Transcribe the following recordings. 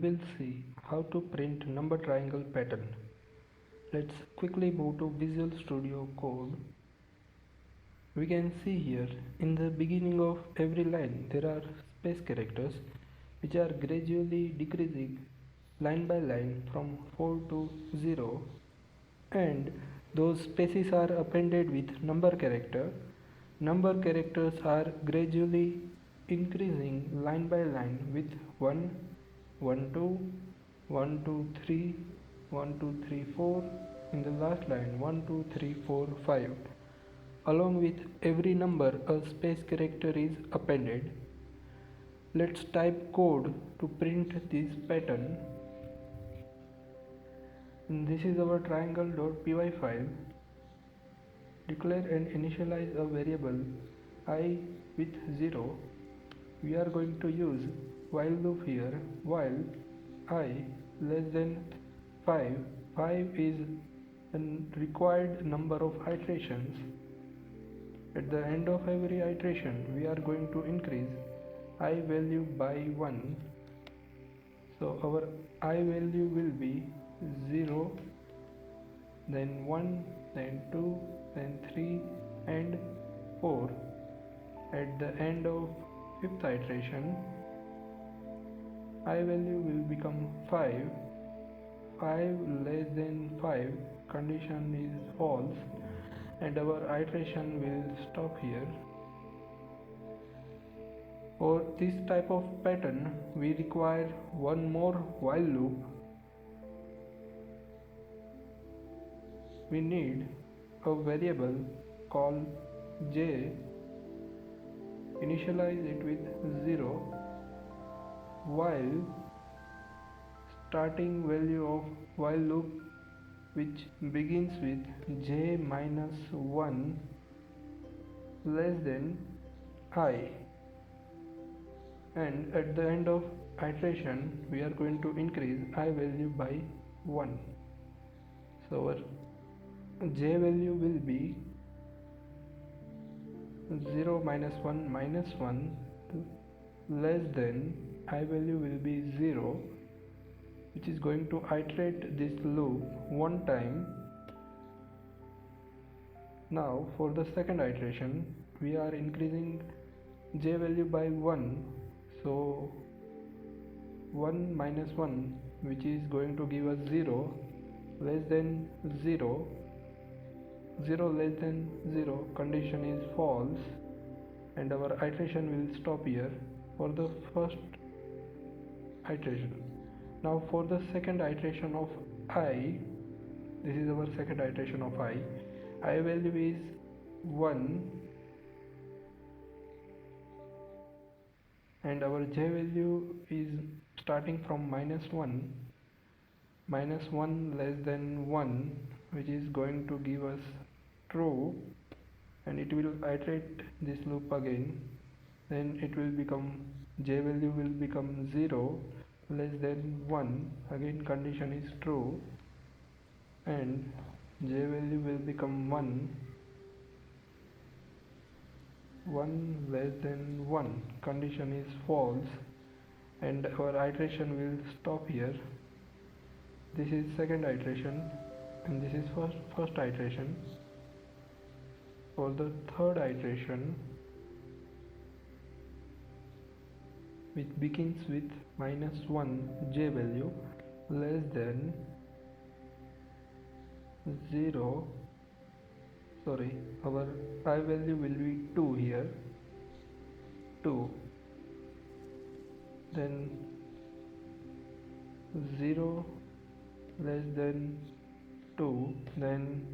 will see how to print number triangle pattern. Let's quickly move to Visual Studio Code. We can see here in the beginning of every line there are space characters which are gradually decreasing line by line from 4 to 0, and those spaces are appended with number character. Number characters are gradually increasing line by line with 1, 1, 2, 1, 2, 3, 1, 2, 3, 4. In the last line 1, 2, 3, 4, 5. Along with every number a space character is appended. Let's type code to print this pattern. And this is our triangle.py file. Declare and initialize a variable I with 0. We are going to use while loop here. While I less than 5, 5 is a required number of iterations. At the end of every iteration we are going to increase I value by 1. So our I value will be 0, then 1, then 2, then 3 and 4. At the end of 5th iteration I value will become 5. 5 less than 5 condition is false and our iteration will stop here. For this type of pattern we require one more while loop. We need a variable called j, initialize it with 0, while starting value of while loop which begins with j minus 1 less than I, and at the end of iteration we are going to increase I value by 1. So our j value will be 0 minus 1 less than I value will be 0, which is going to iterate this loop one time. Now for the second iteration we are increasing j value by 1, so 1 minus 1 which is going to give us 0 less than 0, 0 less than 0 condition is false and our iteration will stop here for the first iteration. Now for the second iteration of I, this is our second iteration of I value is 1 and our j value is starting from minus 1 less than 1, which is going to give us true, and it will iterate this loop again. Then it will become j value will become 0 less than 1, again condition is true, and j value will become 1 less than 1, condition is false, and our iteration will stop here. This is second iteration and this is first iteration. For the third iteration, which begins with minus 1 j value less than 0, our I value will be 2 here, 2, then 0 less than 2, then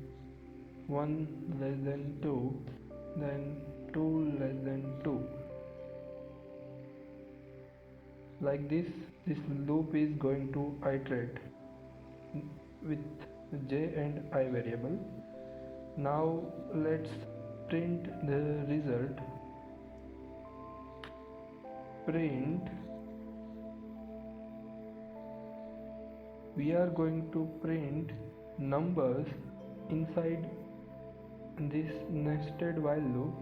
1 less than 2, then 2 less than 2. Like this loop is going to iterate with j and I variable. Now let's print the result. Print, we are going to print numbers inside this nested while loop.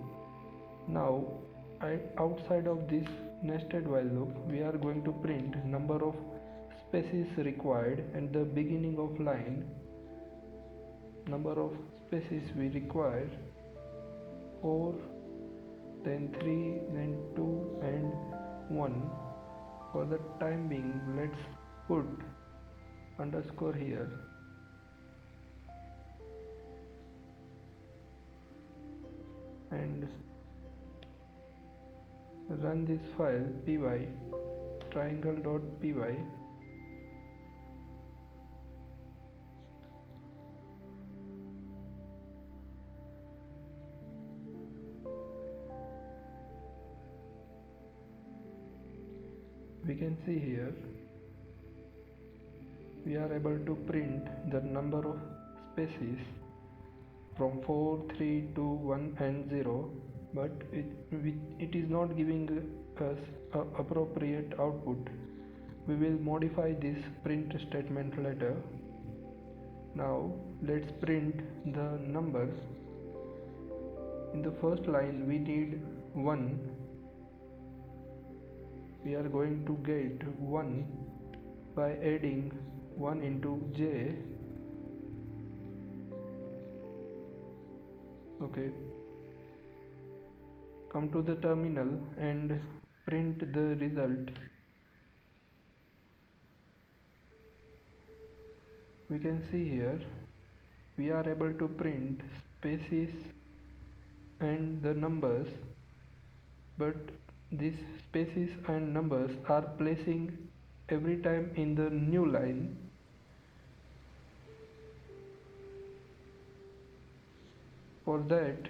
Now outside of this nested while loop we are going to print number of spaces required and the beginning of line, number of spaces we require: 4, then 3, then 2 and 1. For the time being, let's put underscore here and run this file py triangle.py. We can see here we are able to print the number of spaces from 4, 3, 2, 1 and 0, but it is not giving us appropriate output. We will modify this print statement later. Now let's print the numbers. In the first line we need 1. We are going to get 1 by adding 1 into j. Okay, come to the terminal and print the result. We can see here we are able to print spaces and the numbers, but these spaces and numbers are placing every time in the new line. For that,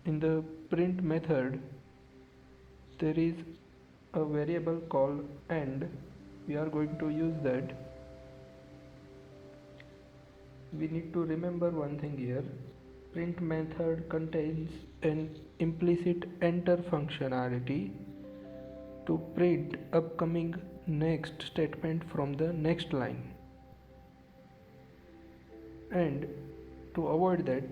in the print method there is a variable called and. We are going to use that. We need to remember one thing here: print method contains an implicit enter functionality to print upcoming next statement from the next line. And to avoid that,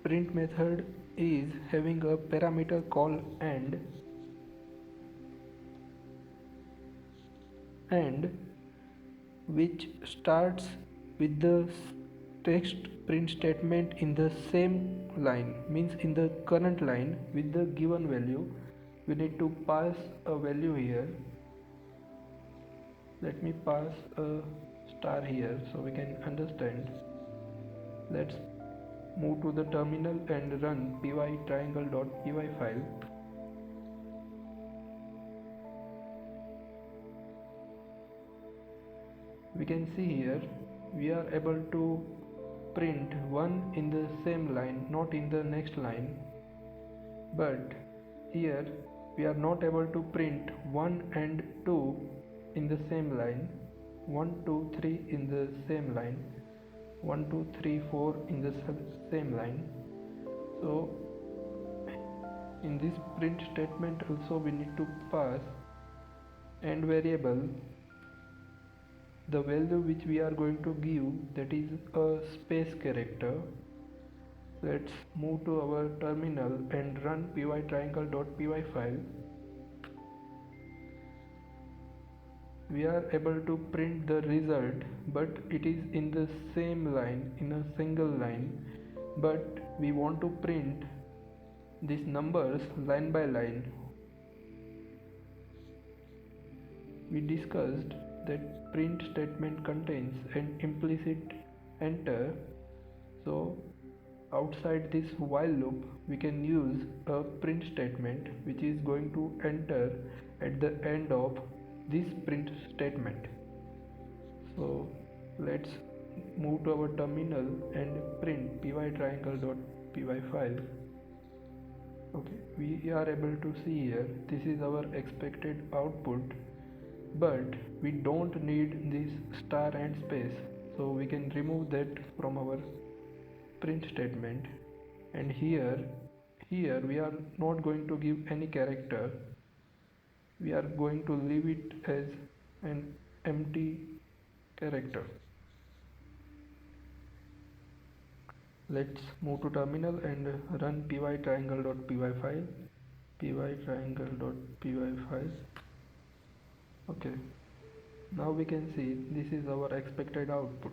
print method is having a parameter called and which starts with the text print statement in the same line, means in the current line with the given value. We need to pass a value here. Let me pass a star here so we can understand. Let's move to the terminal and run py triangle.py file. We can see here we are able to print 1 in the same line, not in the next line. But here we are not able to print 1 and 2 in the same line, 1, 2, 3 in the same line, 1, 2, 3, 4 in the same line. So in this print statement also we need to pass end variable, the value which we are going to give, that is a space character. Let's move to our terminal and run py triangle.py file. We are able to print the result, but it is in the same line, in a single line. But we want to print these numbers line by line. We discussed that print statement contains an implicit enter. So outside this while loop we can use a print statement which is going to enter at the end of this print statement. So let's move to our terminal and print py triangle.py file. Okay, we are able to see here this is our expected output, but we don't need this star and space, so we can remove that from our print statement. And here we are not going to give any character. We are going to leave it as an empty character. Let's move to terminal and run py triangle.py file. Py triangle.py file. Okay, Now we can see this is our expected output.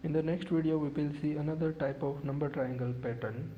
In the next video we will see another type of number triangle pattern.